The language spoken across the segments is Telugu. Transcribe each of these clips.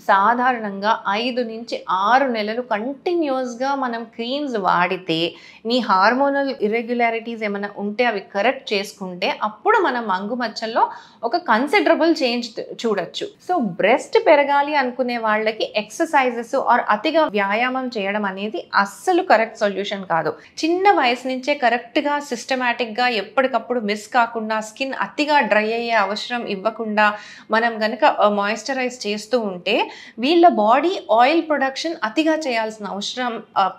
సాధారణంగా 5 నుంచి 6 నెలలు కంటిన్యూస్గా మనం క్రీమ్స్ వాడితే మీ హార్మోనల్ ఇర్రెగ్యులారిటీస్ ఏమైనా ఉంటే అవి కరెక్ట్ చేసుకుంటే అప్పుడు మనం మంగు మచ్చల్లో ఒక కన్సిడరబుల్ చేంజ్ చూడొచ్చు. సో బ్రెస్ట్ పెరగాలి అనుకునే వాళ్ళకి ఎక్సర్సైజెస్ ఆర్ అతిగా వ్యాయామం చేయడం అనేది అస్సలు కరెక్ట్ సొల్యూషన్ కాదు. చిన్న వయసు నుంచే కరెక్ట్గా సిస్టమేటిక్గా ఎప్పటికప్పుడు మిస్ కాకుండా స్కిన్ అతిగా డ్రై అయ్యే అవసరం ఇవ్వకుండా మనం కనుక మాయిశ్చరైజ్ చేస్తూ ఉంటే వీళ్ళ బాడీ ఆయిల్ ప్రొడక్షన్ అతిగా చేయాల్సిన అవసరం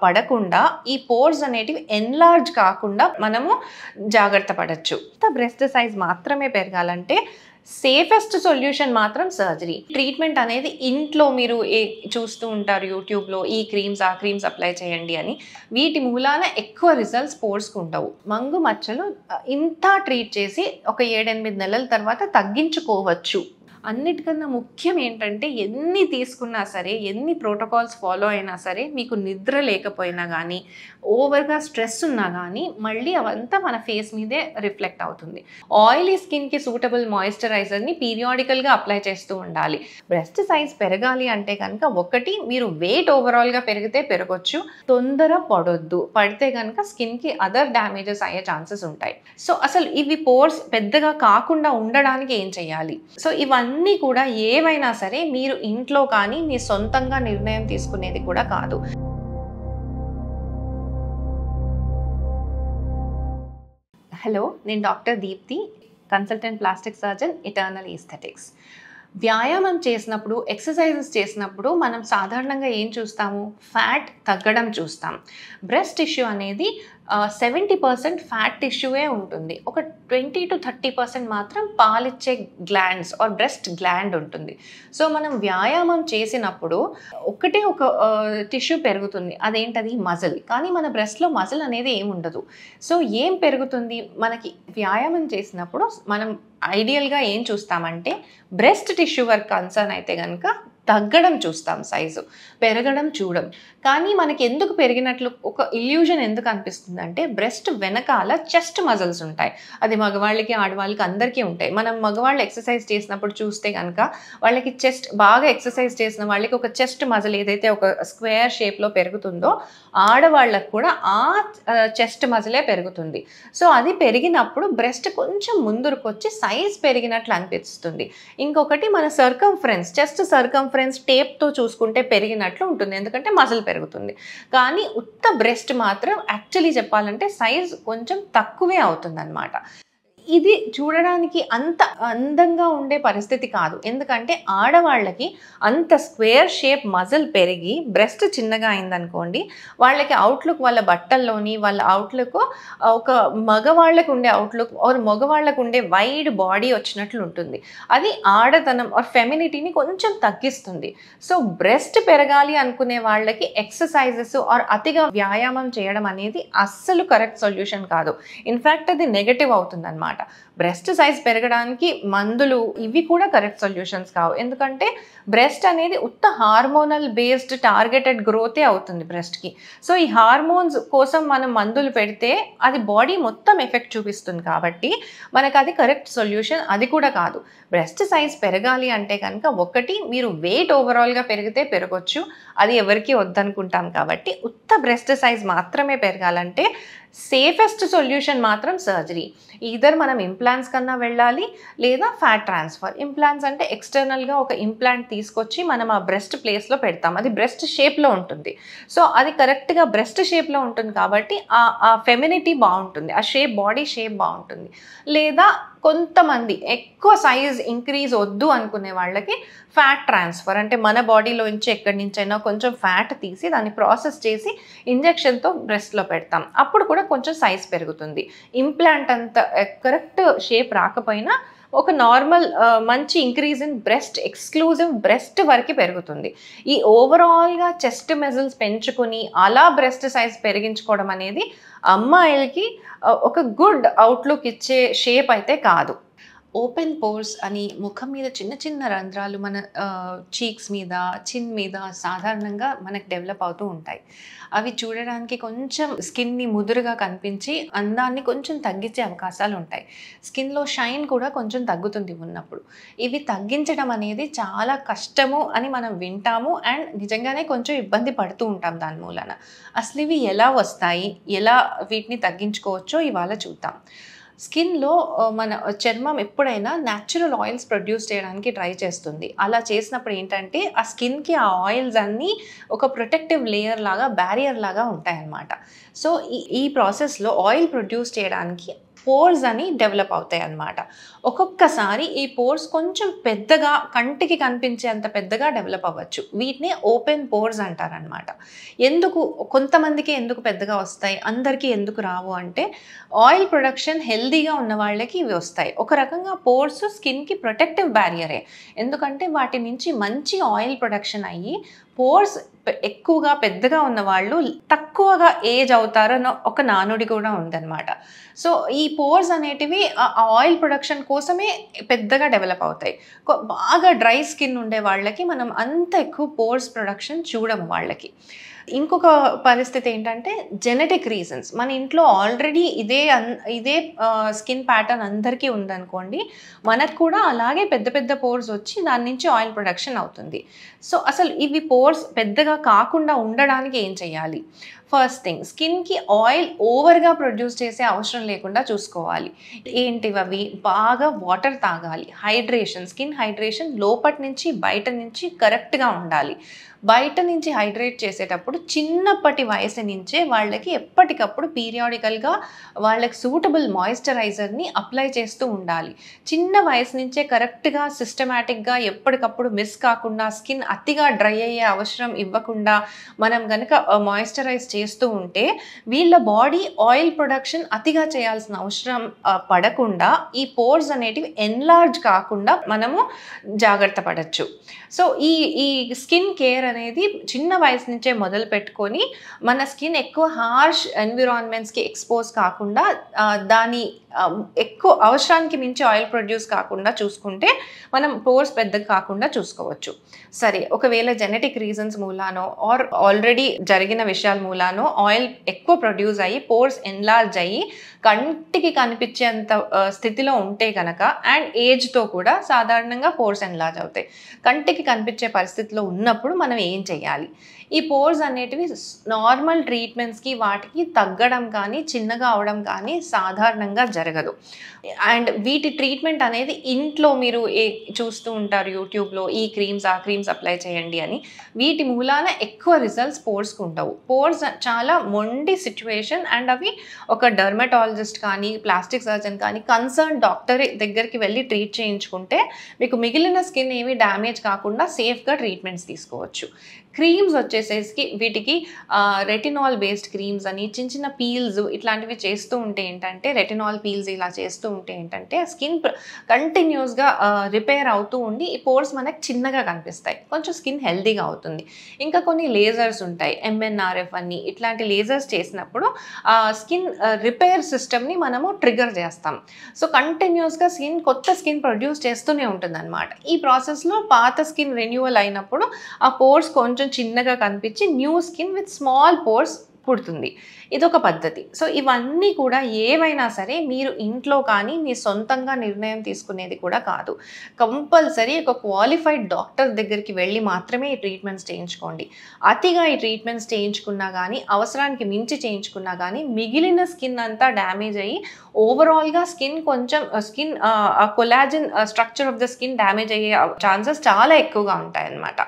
పడకుండా ఈ పోర్స్ అనేటివి ఎన్లార్జ్ కాకుండా మనము జాగ్రత్త పడచ్చు. బ్రెస్ట్ సైజ్ మాత్రమే పెరగాలంటే సేఫెస్ట్ సొల్యూషన్ మాత్రం సర్జరీ. ట్రీట్మెంట్ అనేది ఇంట్లో మీరు చూస్తూ ఉంటారు యూట్యూబ్లో ఈ క్రీమ్స్ ఆ క్రీమ్స్ అప్లై చేయండి అని. వీటి మూలాన ఎక్కువ రిజల్ట్స్ పోర్స్కి ఉండవు. మంగు మచ్చలు ఇంత ట్రీట్ చేసి ఒక 7-8 నెలల తర్వాత తగ్గించుకోవచ్చు. అన్నిటికన్నా ముఖ్యం ఏంటంటే ఎన్ని తీసుకున్నా సరే, ఎన్ని ప్రోటోకాల్స్ ఫాలో అయినా సరే, మీకు నిద్ర లేకపోయినా కానీ, ఓవర్గా స్ట్రెస్ ఉన్నా కానీ మళ్ళీ అవంతా మన ఫేస్ మీదే రిఫ్లెక్ట్ అవుతుంది. ఆయిలీ స్కిన్కి సూటబుల్ మాయిశ్చరైజర్ని పీరియాడికల్గా అప్లై చేస్తూ ఉండాలి. బ్రెస్ట్ సైజ్ పెరగాలి అంటే కనుక ఒకటి, మీరు వెయిట్ ఓవరాల్గా పెరిగితే పెరగొచ్చు. తొందర పడొద్దు, పడితే కనుక స్కిన్కి అదర్ డ్యామేజెస్ అయ్యే ఛాన్సెస్ ఉంటాయి. సో అసలు ఇవి పోర్స్ పెద్దగా కాకుండా ఉండడానికి ఏం చేయాలి? సో ఇవన్నీ కూడా ఏవైనా సరే మీరు ఇంట్లో కానీ మీ సొంతంగా నిర్ణయం తీసుకునేది కూడా కాదు. హలో, నేను doctor Deepti, consultant plastic surgeon, eternal aesthetics. వ్యాయామం చేసినప్పుడు, ఎక్సర్సైజెస్ చేసినప్పుడు మనం సాధారణంగా ఏం చూస్తాము? ఫ్యాట్ తగ్గడం చూస్తాం. బ్రెస్ట్ టిష్యూ అనేది 70% ఫ్యాట్ టిష్యూవే ఉంటుంది. ఒక 20-30% మాత్రం పాలిచ్చే గ్లాండ్స్ ఆర్ బ్రెస్ట్ గ్లాండ్ ఉంటుంది. సో మనం వ్యాయామం చేసినప్పుడు ఒకటే ఒక టిష్యూ పెరుగుతుంది, అదేంటది? మజిల్. కానీ మన బ్రెస్ట్లో మజిల్ అనేది ఏమి ఉండదు. సో ఏం పెరుగుతుంది? మనకి వ్యాయామం చేసినప్పుడు మనం ఐడియల్గా ఏం చూస్తామంటే బ్రెస్ట్ టిష్యూ వర్క్ కన్సర్న్ అయితే కనుక తగ్గడం చూస్తాం, సైజు పెరగడం చూడం. కానీ మనకి ఎందుకు పెరిగినట్లు ఒక ఇల్యూజన్ ఎందుకు అనిపిస్తుంది అంటే బ్రెస్ట్ వెనకాల చెస్ట్ మజిల్స్ ఉంటాయి. అది మగవాళ్ళకి ఆడవాళ్ళకి అందరికీ ఉంటాయి. మనం మగవాళ్ళు ఎక్సర్సైజ్ చేసినప్పుడు చూస్తే కనుక వాళ్ళకి చెస్ట్ బాగా ఎక్సర్సైజ్ చేసిన వాళ్ళకి ఒక చెస్ట్ మజిల్ ఏదైతే ఒక స్క్వేర్ షేప్లో పెరుగుతుందో ఆడవాళ్ళకు కూడా ఆ చెస్ట్ మజిలే పెరుగుతుంది. సో అది పెరిగినప్పుడు బ్రెస్ట్ కొంచెం ముందుకు వచ్చి సైజ్ పెరిగినట్లు అనిపిస్తుంది. ఇంకొకటి మన సర్కంఫరెన్స్, చెస్ట్ సర్కంఫరెన్స్ టేప్తో చూసుకుంటే పెరిగినట్లు ఉంటుంది, ఎందుకంటే మజిల్ పెరుగుతుంది. కానీ ఉత్త బ్రెస్ట్ మాత్రం యాక్చువల్లీ చెప్పాలంటే సైజ్ కొంచెం తక్కువే అవుతుంది అన్నమాట. ఇది చూడడానికి అంత అందంగా ఉండే పరిస్థితి కాదు, ఎందుకంటే ఆడవాళ్ళకి అంత స్క్వేర్ షేప్ మజిల్ పెరిగి బ్రెస్ట్ చిన్నగా అయిందనుకోండి, వాళ్ళకి అవుట్లుక్, వాళ్ళ బట్టల్లోని వాళ్ళ అవుట్లుక్ ఒక మగవాళ్ళకు ఉండే అవుట్లుక్ ఆర్ మగవాళ్ళకు ఉండే వైడ్ బాడీ వచ్చినట్లు ఉంటుంది. అది ఆడతనం ఆర్ ఫెమినిటీని కొంచెం తగ్గిస్తుంది. సో బ్రెస్ట్ పెరగాలి అనుకునే వాళ్ళకి ఎక్సర్సైజెస్ ఆర్ అతిగా వ్యాయామం చేయడం అనేది అస్సలు కరెక్ట్ సొల్యూషన్ కాదు. ఇన్ఫ్యాక్ట్ అది నెగటివ్ అవుతుంది అన్నమాట. బ్రెస్ట్ సైజ్ పెరగడానికి మందులు ఇవి కూడా కరెక్ట్ సొల్యూషన్స్ కావు, ఎందుకంటే బ్రెస్ట్ అనేది ఉత్త హార్మోనల్ బేస్డ్ టార్గెటెడ్ గ్రోతే అవుతుంది బ్రెస్ట్కి. సో ఈ హార్మోన్స్ కోసం మనం మందులు పెడితే అది బాడీ మొత్తం ఎఫెక్ట్ చూపిస్తుంది, కాబట్టి మనకు అది కరెక్ట్ సొల్యూషన్ అది కూడా కాదు. బ్రెస్ట్ సైజ్ పెరగాలి అంటే కనుక ఒకటి, మీరు వెయిట్ ఓవరాల్గా పెరిగితే పెరగొచ్చు, అది ఎవరికి వద్దనుకుంటాం. కాబట్టి ఉత్త బ్రెస్ట్ సైజ్ మాత్రమే పెరగాలంటే సేఫెస్ట్ సొల్యూషన్ మాత్రం సర్జరీ. ఈధర్ మనం ఇంప్లాంట్స్ కన్నా వెళ్ళాలి, లేదా ఫ్యాట్ ట్రాన్స్ఫర్. ఇంప్లాంట్స్ అంటే ఎక్స్టర్నల్గా ఒక ఇంప్లాంట్ తీసుకొచ్చి మనం ఆ బ్రెస్ట్ ప్లేస్లో పెడతాం, అది బ్రెస్ట్ షేప్లో ఉంటుంది. సో అది కరెక్ట్గా బ్రెస్ట్ షేప్లో ఉంటుంది కాబట్టి ఆ ఫెమినిటీ బాగుంటుంది, ఆ షేప్, బాడీ షేప్ బాగుంటుంది. లేదా కొంతమంది ఎక్కువ సైజ్ ఇంక్రీజ్ వద్దు అనుకునే వాళ్ళకి ఫ్యాట్ ట్రాన్స్ఫర్, అంటే మన బాడీలోంచి ఎక్కడి నుంచైనా కొంచెం ఫ్యాట్ తీసి దాన్ని ప్రాసెస్ చేసి ఇంజెక్షన్తో బ్రెస్ట్లో పెడతాం, అప్పుడు కూడా కొంచెం సైజ్ పెరుగుతుంది. ఇంప్లాంట్ అంత కరెక్ట్ షేప్ రాకపోయినా ఒక నార్మల్ మంచి increase in breast, exclusive breast వరకు పెరుగుతుంది. ఈ ఓవరాల్గా చెస్ట్ మజిల్స్ పెంచుకొని అలా బ్రెస్ట్ సైజ్ పెరిగించుకోవడం అనేది అమ్మాయిలకి ఒక గుడ్ అవుట్లుక్ ఇచ్చే షేప్ అయితే కాదు. ఓపెన్ పోర్స్ అని ముఖం మీద చిన్న చిన్న రంధ్రాలు మన చీక్స్ మీద, చిన్ మీద సాధారణంగా మనకు డెవలప్ అవుతూ ఉంటాయి. అవి చూడడానికి కొంచెం స్కిన్‌ని ముదురుగా కనిపించి అందాన్ని కొంచెం తగ్గించే అవకాశాలు ఉంటాయి. స్కిన్‌లో షైన్ కూడా కొంచెం తగ్గుతుంది ఉన్నప్పుడు. ఇవి తగ్గించడం అనేది చాలా కష్టము అని మనం వింటాము. అండ్ నిజంగానే కొంచెం ఇబ్బంది పడుతూ ఉంటాం దాని మూలాన. అసలు ఇవి ఎలా వస్తాయి? ఎలా వీటిని తగ్గించుకోవచ్చో ఇవాళ చూద్దాం. స్కిన్‌లో మన చర్మం ఎప్పుడైనా న్యాచురల్ ఆయిల్స్ ప్రొడ్యూస్ చేయడానికి ట్రై చేస్తుంది. అలా చేసినప్పుడు ఏంటంటే, ఆ స్కిన్‌కి ఆ ఆయిల్స్ అన్నీ ఒక ప్రొటెక్టివ్ లేయర్ లాగా, బ్యారియర్ లాగా ఉంటాయన్నమాట. సో, ఈ ప్రాసెస్‌లో ఆయిల్ ప్రొడ్యూస్ చేయడానికి పోర్స్ అని డెవలప్ అవుతాయి అన్నమాట. ఒక్కొక్కసారి ఈ పోర్స్ కొంచెం పెద్దగా, కంటికి కనిపించేంత పెద్దగా డెవలప్ అవ్వచ్చు. వీటిని ఓపెన్ పోర్స్ అంటారనమాట. కొంతమందికి ఎందుకు పెద్దగా వస్తాయి, అందరికీ ఎందుకు రావు అంటే, ఆయిల్ ప్రొడక్షన్ హెల్తీగా ఉన్న వాళ్ళకి ఇవి వస్తాయి. ఒక రకంగా పోర్స్ స్కిన్‌కి ప్రొటెక్టివ్ బ్యారియరే. ఎందుకంటే వాటి నుంచి మంచి ఆయిల్ ప్రొడక్షన్ అయ్యి పోర్స్ ఎక్కువగా పెద్దగా ఉన్నవాళ్ళు తక్కువగా ఏజ్ అవుతారన్న ఒక నానుడి కూడా ఉందన్నమాట. సో, ఈ పోర్స్ అనేటివి ఆయిల్ ప్రొడక్షన్ కోసమే పెద్దగా డెవలప్ అవుతాయి. బాగా డ్రై స్కిన్ ఉండే వాళ్ళకి మనం అంత ఎక్కువ పోర్స్ ప్రొడక్షన్ చూడము వాళ్ళకి. ఇంకొక పరిస్థితి ఏంటంటే జెనెటిక్ రీజన్స్. మన ఇంట్లో ఆల్రెడీ ఇదే స్కిన్ ప్యాటర్న్ అందరికీ ఉందనుకోండి, మనకు కూడా అలాగే పెద్ద పెద్ద పోర్స్ వచ్చి దాని నుంచి ఆయిల్ ప్రొడక్షన్ అవుతుంది. సో, అసలు ఇవి పోర్స్ పెద్దగా కాకుండా ఉండడానికి ఏం చేయాలి? ఫస్ట్ థింగ్, స్కిన్‌కి ఆయిల్ ఓవర్‌గా ప్రొడ్యూస్ చేసే అవసరం లేకుండా చూసుకోవాలి. ఏంటివవి? బాగా వాటర్ తాగాలి. హైడ్రేషన్, స్కిన్ హైడ్రేషన్ లోపటి నుంచి బయట నుంచి కరెక్ట్‌గా ఉండాలి. బయట నుంచి హైడ్రేట్ చేసేటప్పుడు చిన్నప్పటి వయసు నుంచే వాళ్ళకి ఎప్పటికప్పుడు పీరియాడికల్‌గా వాళ్ళకి సూటబుల్ మాయిశ్చరైజర్‌ని అప్లై చేస్తూ ఉండాలి. చిన్న వయసు నుంచే కరెక్ట్‌గా సిస్టమాటిక్‌గా ఎప్పటికప్పుడు మిస్ కాకుండా, స్కిన్ అతిగా డ్రై అయ్యే అవసరం ఇవ్వకుండా మనం గనక మాయిశ్చరైజ్ చేస్తూ ఉంటే వీళ్ళ బాడీ ఆయిల్ ప్రొడక్షన్ అతిగా చేయాల్సిన అవసరం పడకుండా ఈ పోర్స్ అనేటివి ఎన్లార్జ్ కాకుండా మనము జాగ్రత్త పడొచ్చు. సో, ఈ స్కిన్ కేర్ అనేది చిన్న వయసు నుంచే మొదలు పెట్టుకొని మన స్కిన్ ఎక్కువ హార్ష్ ఎన్విరాన్మెంట్స్‌కి ఎక్స్‌పోజ్ కాకుండా దాని ఎక్కువ అవసరానికి మించి ఆయిల్ ప్రొడ్యూస్ కాకుండా చూసుకుంటే మనం పోర్స్ పెద్దగా కాకుండా చూసుకోవచ్చు. సరే, ఒకవేళ జెనెటిక్ రీజన్స్ మూలానో ఆర్ ఆల్రెడీ జరిగిన విషయాల మూలానో ఆయిల్ ఎక్కువ ప్రొడ్యూస్ అయ్యి పోర్స్ ఎన్లార్జ్ అయ్యి కంటికి కనిపించేంత స్థితిలో ఉంటే కనుక, అండ్ ఏజ్‌తో కూడా సాధారణంగా పోర్స్ ఎన్లార్జ్ అవుతాయి. కంటికి కనిపించే పరిస్థితిలో ఉన్నప్పుడు మనం ఏం చేయాలి? ఈ పోర్స్ అనేటివి నార్మల్ ట్రీట్మెంట్స్‌కి వాటికి తగ్గడం కానీ, చిన్నగా అవడం కానీ సాధారణంగా జరగదు. అండ్ వీటి ట్రీట్మెంట్ అనేది ఇంట్లో మీరు చూస్తూ ఉంటారు యూట్యూబ్‌లో ఈ క్రీమ్స్, ఆ క్రీమ్స్ అప్లై చేయండి అని. వీటి మూలాన ఎక్కువ రిజల్ట్స్ పోర్స్‌కి ఉండవు. పోర్స్ చాలా మొండి సిట్యుయేషన్. అండ్ అవి ఒక డెర్మటాలజిస్ట్ కానీ, ప్లాస్టిక్ సర్జన్ కానీ, కన్సర్న్ డాక్టర్ దగ్గరికి వెళ్ళి ట్రీట్ చేయించుకుంటే మీకు మిగిలిన స్కిన్ ఏమీ డ్యామేజ్ కాకుండా సేఫ్‌గా ట్రీట్మెంట్స్ తీసుకోవచ్చు. క్రీమ్స్ వచ్చేసేసి వీటికి రెటినాల్ బేస్డ్ క్రీమ్స్ అని, చిన్న చిన్న పీల్స్ ఇట్లాంటివి చేస్తూ ఉంటే ఏంటంటే, రెటినాల్ పీల్స్ ఇలా చేస్తూ ఉంటే ఏంటంటే స్కిన్ కంటిన్యూస్గా రిపేర్ అవుతూ ఉండి ఈ పోర్స్ మనకు చిన్నగా కనిపిస్తాయి. కొంచెం స్కిన్ హెల్తీగా అవుతుంది. ఇంకా కొన్ని లేజర్స్ ఉంటాయి, ఎంఎన్ఆర్ఎఫ్ అని. ఇట్లాంటి లేజర్స్ చేసినప్పుడు స్కిన్ రిపేర్ సిస్టమ్ని మనము ట్రిగర్ చేస్తాం. సో, కంటిన్యూస్గా కొత్త స్కిన్ ప్రొడ్యూస్ చేస్తూనే ఉంటుంది అనమాట. ఈ ప్రాసెస్లో పాత స్కిన్ రెన్యూవల్ అయినప్పుడు ఆ పోర్స్ కొంచెం చిన్నగా కనిపించి new skin with small pores పుడుతుంది. ఇదొక పద్ధతి. సో, ఇవన్నీ కూడా ఏవైనా సరే మీరు ఇంట్లో కానీ మీ సొంతంగా నిర్ణయం తీసుకునేది కూడా కాదు. కంపల్సరీ ఒక క్వాలిఫైడ్ డాక్టర్ దగ్గరికి వెళ్ళి మాత్రమే ఈ ట్రీట్మెంట్స్ చేయించుకోండి. అతిగా ఈ ట్రీట్మెంట్స్ చేయించుకున్నా కానీ, అవసరానికి మించి చేయించుకున్నా కానీ మిగిలిన స్కిన్ అంతా డ్యామేజ్ అయ్యి ఓవరాల్గా skin collagen structure of the skin damage అయ్యే ఛాన్సెస్ చాలా ఎక్కువగా ఉంటాయన్నమాట.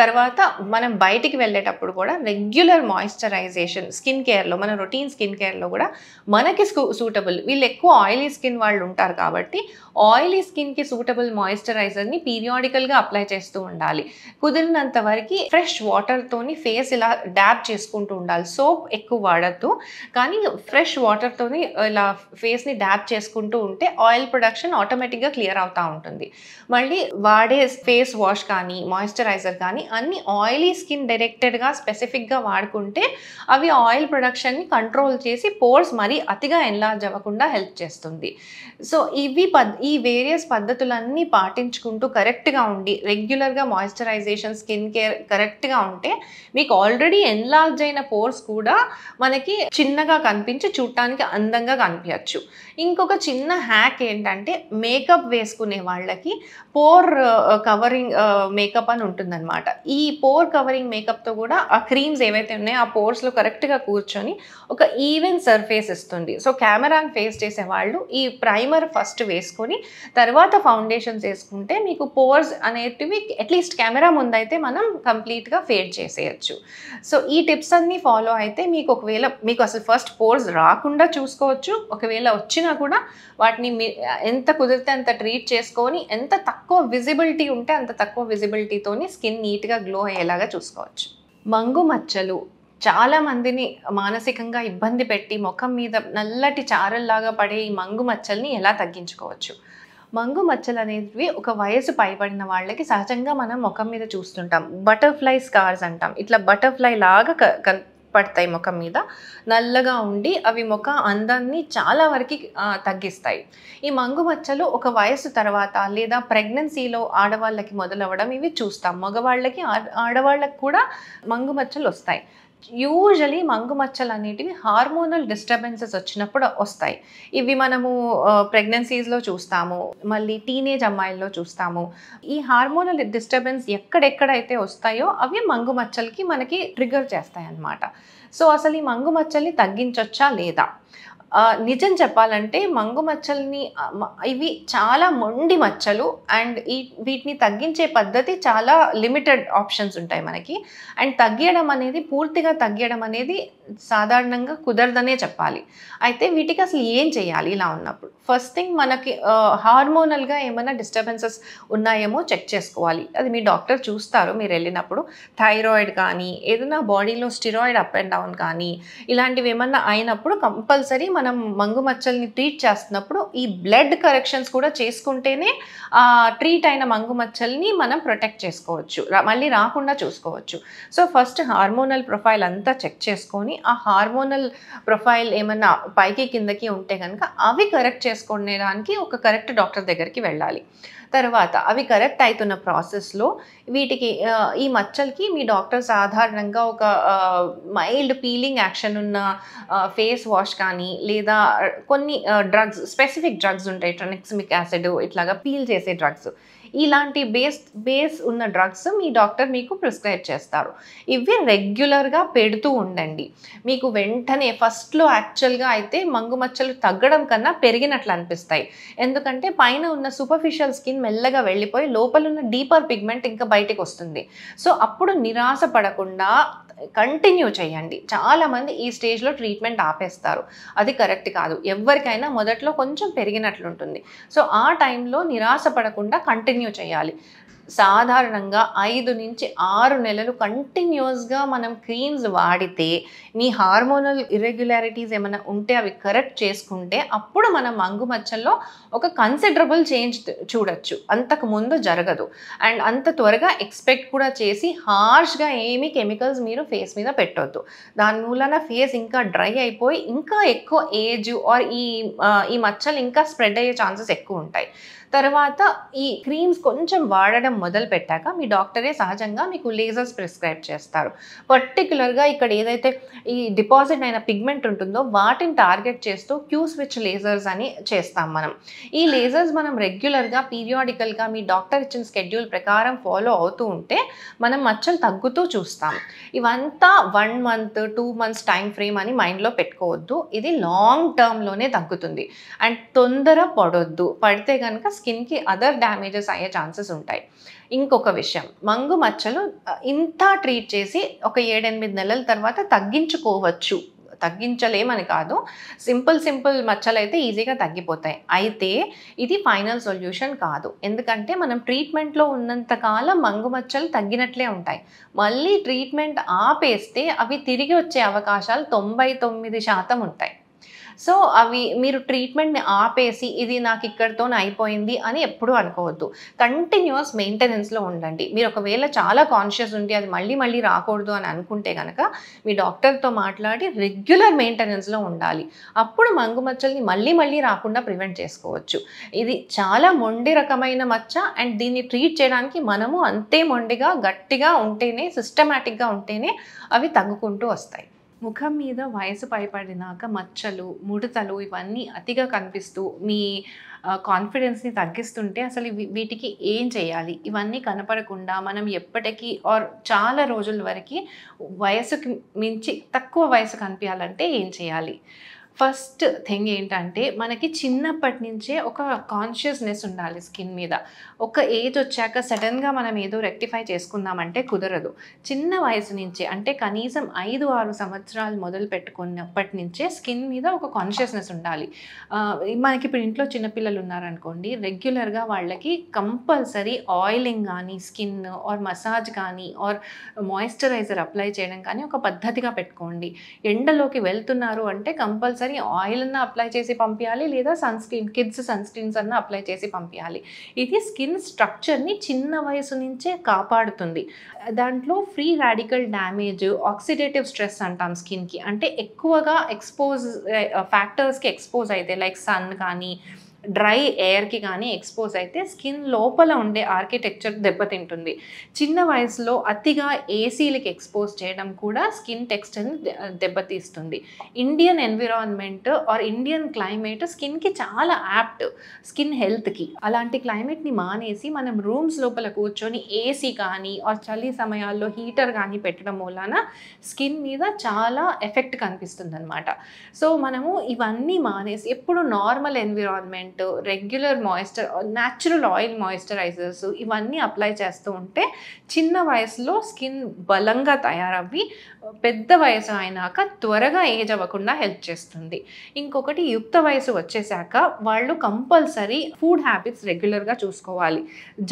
తర్వాత మనం బయటికి వెళ్ళేటప్పుడు కూడా రెగ్యులర్ మాయిశ్చరైజేషన్ స్కిన్ కేర్లో, మన రొటీన్ స్కిన్ కేర్లో కూడా మనకి సూటబుల్, వీళ్ళు ఎక్కువ ఆయిలీ స్కిన్ వాళ్ళు ఉంటారు కాబట్టి ఆయిలీ స్కిన్కి సూటబుల్ మాయిశ్చరైజర్ని పీరియాడికల్గా అప్లై చేస్తూ ఉండాలి. కుదిరినంత వరకు ఫ్రెష్ వాటర్తోని ఫేస్ ఇలా డ్యాబ్ చేసుకుంటూ ఉండాలి. సోప్ ఎక్కువ వాడద్దు, కానీ ఫ్రెష్ వాటర్తోని ఇలా ఫేస్ని డ్యాబ్ చేసుకుంటూ ఉంటే ఆయిల్ ప్రొడక్షన్ ఆటోమేటిక్గా క్లియర్ అవుతూ ఉంటుంది. మళ్ళీ వాడే ఫేస్ వాష్ కానీ, మాయిశ్చరైజర్ కానీ అన్ని ఆయిలీ స్కిన్ డైరెక్టెడ్గా స్పెసిఫిక్గా వాడుకుంటే అవి అవి ఆయిల్ ప్రొడక్షన్ని కంట్రోల్ చేసి పోర్స్ మరీ అతిగా ఎన్లార్జ్ అవ్వకుండా హెల్ప్ చేస్తుంది. సో ఈ వేరియస్ పద్ధతులన్నీ పాటించుకుంటూ కరెక్ట్గా ఉండి రెగ్యులర్గా మాయిశ్చరైజేషన్, స్కిన్ కేర్ కరెక్ట్గా ఉంటే మీకు ఆల్రెడీ ఎన్లార్జ్ అయిన పోర్స్ కూడా మనకి చిన్నగా కనిపించి చూడటానికి అందంగా కనిపించచ్చు. ఇంకొక చిన్న హ్యాక్ ఏంటంటే మేకప్ వేసుకునే వాళ్ళకి పోర్ కవరింగ్ మేకప్ అని ఉంటుందన్నమాట. ఈ పోర్ కవరింగ్ మేకప్తో కూడా ఆ క్రీమ్స్ ఏవైతే ఉన్నాయో ఆ పోర్స్లో కరెక్ట్గా కూర్చొని ఒక ఈవెన్ సర్ఫేస్ ఇస్తుంది. సో కెమెరాని ఫేస్ చేసే వాళ్ళు ఈ ప్రైమర్ ఫస్ట్ వేసుకొని తర్వాత ఫౌండేషన్స్ వేసుకుంటే మీకు పోర్స్ అనేటివి అట్లీస్ట్ కెమెరా ముందైతే మనం కంప్లీట్గా ఫేడ్ చేసేయచ్చు. సో ఈ టిప్స్ అన్నీ ఫాలో అయితే మీకు ఒకవేళ మీకు అసలు ఫస్ట్ పోర్స్ రాకుండా చూసుకోవచ్చు. ఒకవేళ వచ్చినా కూడా వాటిని ఎంత కుదిరితే అంత ట్రీట్ చేసుకొని ఎంత తక్కువ విజిబిలిటీ ఉంటే అంత తక్కువ విజిబిలిటీతోని స్కిన్ నీట్గా గ్లో అయ్యేలాగా చూసుకోవచ్చు. మంగు మచ్చలు చాలా మందిని మానసికంగా ఇబ్బంది పెట్టి ముఖం మీద నల్లటి చారల్లాగా పడే ఈ మంగు మచ్చల్ని ఎలా తగ్గించుకోవచ్చు? మంగు మచ్చలు అనేవి ఒక వయసు పైబడిన వాళ్ళకి సహజంగా మనం ముఖం మీద చూస్తుంటాం. బటర్ఫ్లై స్కార్స్ అంటాం. ఇట్లా బటర్ఫ్లై లాగా పడతాయి ముఖం మీద, నల్లగా ఉండి అవి ముఖ అందాన్ని చాలా వరకు తగ్గిస్తాయి. ఈ మంగు మచ్చలు ఒక వయసు తర్వాత లేదా ప్రెగ్నెన్సీలో ఆడవాళ్ళకి మొదలవ్వడం ఇవి చూస్తాం. మగవాళ్ళకి ఆడవాళ్ళకి కూడా మంగు మచ్చలు వస్తాయి. యూజువలీ మంగు మచ్చలు అనేటివి హార్మోనల్ డిస్టర్బెన్సెస్ వచ్చినప్పుడు వస్తాయి. ఇవి మనము ప్రెగ్నెన్సీస్లో చూస్తాము, మళ్ళీ టీనేజ్ అమ్మాయిల్లో చూస్తాము. ఈ హార్మోనల్ డిస్టర్బెన్స్ ఎక్కడెక్కడైతే వస్తాయో అవి మంగు మచ్చలకి మనకి ట్రిగర్ చేస్తాయి అన్నమాట. సో అసలు ఈ మంగు మచ్చల్ని తగ్గించవచ్చా లేదా? నిజం చెప్పాలంటే మంగు మచ్చల్ని ఇవి చాలా మొండి మచ్చలు అండ్ వీటిని తగ్గించే పద్ధతి చాలా లిమిటెడ్ ఆప్షన్స్ ఉంటాయి మనకి. అండ్ పూర్తిగా తగ్గియడం అనేది సాధారణంగా కుదరదనే చెప్పాలి. అయితే వీటికి అసలు ఏం చేయాలి ఇలా ఉన్నప్పుడు? ఫస్ట్ థింగ్ మనకి హార్మోనల్గా ఏమైనా డిస్టర్బెన్సెస్ ఉన్నాయేమో చెక్ చేసుకోవాలి. అది మీ డాక్టర్ చూస్తారు మీరు వెళ్ళినప్పుడు. థైరాయిడ్ కానీ ఏదైనా బాడీలో స్టిరాయిడ్ అప్ అండ్ డౌన్ కానీ ఇలాంటివి ఏమన్నా అయినప్పుడు కంపల్సరీ మనం మంగు మచ్చల్ని ట్రీట్ చేస్తున్నప్పుడు ఈ బ్లడ్ కరెక్షన్స్ కూడా చేసుకుంటేనే ట్రీట్ అయిన మంగు మచ్చల్ని మనం ప్రొటెక్ట్ చేసుకోవచ్చు, మళ్ళీ రాకుండా చూసుకోవచ్చు. సో ఫస్ట్ హార్మోనల్ ప్రొఫైల్ అంతా చెక్ చేసుకొని ఆ హార్మోనల్ ప్రొఫైల్ ఏమన్నా పైకి కిందకి ఉంటే కనుక అవి కరెక్ట్ చేసుకోవడానికి ఒక కరెక్ట్ డాక్టర్ దగ్గరికి వెళ్ళాలి. తర్వాత అవి కరెక్ట్ అవుతున్న ప్రాసెస్లో వీటికి ఈ మచ్చలకి మీ డాక్టర్ సాధారణంగా ఒక మైల్డ్ పీలింగ్ యాక్షన్ ఉన్న ఫేస్ వాష్ కానీ లేదా కొన్ని డ్రగ్స్, స్పెసిఫిక్ డ్రగ్స్ ఉంటాయి, ట్రనెక్సిమిక్ యాసిడ్ ఇట్లాగా పీల్ చేసే డ్రగ్స్, ఇలాంటి బేస్ ఉన్న డ్రగ్స్ మీ డాక్టర్ మీకు ప్రిస్క్రైబ్ చేస్తారు. ఇవి రెగ్యులర్గా పెడుతూ ఉండండి. మీకు వెంటనే ఫస్ట్లో యాక్చువల్గా అయితే మంగు మచ్చలు తగ్గడం కన్నా పెరిగినట్లు అనిపిస్తాయి. ఎందుకంటే పైన ఉన్న సూపర్ఫిషియల్ స్కిన్ మెల్లగా వెళ్ళిపోయి లోపల ఉన్న డీపర్ పిగ్మెంట్ ఇంకా బయటకు వస్తుంది. సో అప్పుడు నిరాశ పడకుండా కంటిన్యూ చేయండి. చాలామంది ఈ స్టేజ్లో ట్రీట్మెంట్ ఆపేస్తారు. అది కరెక్ట్ కాదు. ఎవరికైనా మొదట్లో కొంచెం పెరిగినట్లుంటుంది. సో ఆ టైంలో నిరాశ పడకుండా కంటిన్యూ చేయాలి. సాధారణంగా 5 నుంచి 6 నెలలు కంటిన్యూస్గా మనం క్రీమ్స్ వాడితే మీ హార్మోనల్ ఇర్రెగ్యులారిటీస్ ఏమైనా ఉంటే అవి కరెక్ట్ చేసుకుంటే అప్పుడు మనం మంగు మచ్చల్లో ఒక కన్సిడరబుల్ చేంజ్ చూడొచ్చు. అంతకు ముందు జరగదు. అండ్ అంత త్వరగా ఎక్స్పెక్ట్ కూడా చేసి హార్ష్గా ఏమీ కెమికల్స్ మీరు ఫేస్ మీద పెట్టొద్దు. దాని మూలన ఫేస్ ఇంకా డ్రై అయిపోయి ఇంకా ఎక్కువ ఏజ్ ఆర్ ఈ మచ్చలు ఇంకా స్ప్రెడ్ అయ్యే ఛాన్సెస్ ఎక్కువ ఉంటాయి. తర్వాత ఈ క్రీమ్స్ కొంచెం వాడడం మొదలు పెట్టాక మీ డాక్టరే సహజంగా మీకు లేజర్స్ ప్రిస్క్రైబ్ చేస్తారు. పర్టికులర్గా ఇక్కడ ఏదైతే ఈ డిపాజిట్ అయిన పిగ్మెంట్ ఉంటుందో వాటిని టార్గెట్ చేస్తూ క్యూ స్విచ్ లేజర్స్ అని చేస్తాం మనం. ఈ లేజర్స్ మనం రెగ్యులర్గా పీరియాడికల్గా మీ డాక్టర్ ఇచ్చిన స్కెడ్యూల్ ప్రకారం ఫాలో అవుతూ ఉంటే మనం మచ్చలు తగ్గుతూ చూస్తాం. ఇవంతా 1 month 2 months టైం ఫ్రేమ్ అని మైండ్లో పెట్టుకోవద్దు. ఇది లాంగ్ టర్మ్లోనే తగ్గుతుంది. అండ్ తొందర పడొద్దు. పడితే కనుక స్కిన్కి అదర్ డ్యామేజెస్ అయ్యే ఛాన్సెస్ ఉంటాయి. ఇంకొక విషయం, మంగు మచ్చలు ఇంత ట్రీట్ చేసి ఒక 7-8 నెలల తర్వాత తగ్గించుకోవచ్చు. తగ్గించలేమని కాదు, సింపుల్ మచ్చలు అయితే ఈజీగా తగ్గిపోతాయి. అయితే ఇది ఫైనల్ సొల్యూషన్ కాదు. ఎందుకంటే మనం ట్రీట్మెంట్లో ఉన్నంతకాలం మంగు మచ్చలు తగ్గినట్లే ఉంటాయి. మళ్ళీ ట్రీట్మెంట్ ఆపేస్తే అవి తిరిగి వచ్చే అవకాశాలు 99% ఉంటాయి. సో అవి మీరు ట్రీట్మెంట్ని ఆపేసి ఇది నాకు ఇక్కడితోనే అయిపోయింది అని ఎప్పుడూ అనుకోవద్దు. కంటిన్యూస్ మెయింటెనెన్స్లో ఉండండి. మీరు ఒకవేళ చాలా కాన్షియస్ ఉండి అది మళ్ళీ మళ్ళీ రాకూడదు అని అనుకుంటే కనుక మీ డాక్టర్తో మాట్లాడి రెగ్యులర్ మెయింటెనెన్స్లో ఉండాలి. అప్పుడు మంగుమచ్చల్ని మళ్ళీ మళ్ళీ రాకుండా ప్రివెంట్ చేసుకోవచ్చు. ఇది చాలా మొండి రకమైన మచ్చ అండ్ దీన్ని ట్రీట్ చేయడానికి మనము అంతే మొండిగా గట్టిగా ఉంటేనే సిస్టమాటిక్గా ఉంటేనే అవి తగ్గుకుంటూ వస్తాయి. ముఖం మీద వయసు పైపడినాక మచ్చలు, ముడతలు ఇవన్నీ అతిగా కనిపిస్తూ మీ కాన్ఫిడెన్స్ని తగ్గిస్తుంటే అసలు వీటికి ఏం చేయాలి? ఇవన్నీ కనపడకుండా మనం ఎప్పటికీ ఆర్ చాలా రోజుల వరకు వయసుకి మించి తక్కువ వయసు కనిపించాలంటే ఏం చేయాలి? ఫస్ట్ థింగ్ ఏంటంటే మనకి చిన్నప్పటి నుంచే ఒక కాన్షియస్నెస్ ఉండాలి స్కిన్ మీద. ఒక ఏజ్ వచ్చాక సడన్గా మనం ఏదో రెక్టిఫై చేసుకుందామంటే కుదరదు. చిన్న వయసు నుంచే అంటే కనీసం 5-6 సంవత్సరాలు మొదలు పెట్టుకున్నప్పటి నుంచే స్కిన్ మీద ఒక కాన్షియస్నెస్ ఉండాలి. మనకి ఇప్పుడు ఇంట్లో చిన్నపిల్లలు ఉన్నారనుకోండి, రెగ్యులర్గా వాళ్ళకి కంపల్సరీ ఆయిలింగ్ కానీ స్కిన్ ఆర్ మసాజ్ కానీ ఆర్ మాయిశ్చరైజర్ అప్లై చేయడం కానీ ఒక పద్ధతిగా పెట్టుకోండి. ఎండలోకి వెళ్తున్నారు అంటే కంపల్సరీ ఆయిల్ అన్న అప్లై చేసి పంపించాలి, లేదా కిడ్స్ సన్ స్క్రీన్స్ అన్న అప్లై చేసి పంపించాలి. ఇది స్కిన్ స్ట్రక్చర్ని చిన్న వయసు నుంచే కాపాడుతుంది. దాంట్లో free radical damage, oxidative stress అంటాం స్కిన్కి. అంటే ఎక్కువగా ఫ్యాక్టర్స్కి ఎక్స్పోజ్ అయితే లైక్ సన్ కానీ డ్రై ఎయిర్కి కానీ ఎక్స్పోజ్ అయితే స్కిన్ లోపల ఉండే ఆర్కిటెక్చర్ దెబ్బతింటుంది. చిన్న వయసులో అతిగా ఏసీలకి ఎక్స్పోజ్ చేయడం కూడా స్కిన్ టెక్స్చర్ని దెబ్బతీస్తుంది. Indian environment or Indian climate స్కిన్కి చాలా యాప్ట్ స్కిన్ హెల్త్కి. అలాంటి క్లైమేట్ని మానేసి మనం రూమ్స్ లోపల కూర్చొని ఏసీ కానీ ఆర్ చలి సమయాల్లో హీటర్ కానీ పెట్టడం వలన స్కిన్ మీద చాలా ఎఫెక్ట్ కనిపిస్తుంది అనమాట. సో మనము ఇవన్నీ మానేసి ఎప్పుడు normal environment, regular natural oil moisturisers ఇవన్నీ అప్లై చేస్తూ ఉంటే చిన్న వయసులో స్కిన్ బలంగా తయారవ్వి పెద్ద వయసు అయినాక త్వరగా ఏజ్ అవ్వకుండా హెల్ప్ చేస్తుంది. ఇంకొకటి యుక్త వయసు వచ్చేసాక వాళ్ళు కంపల్సరీ ఫుడ్ హ్యాబిట్స్ రెగ్యులర్గా చూసుకోవాలి.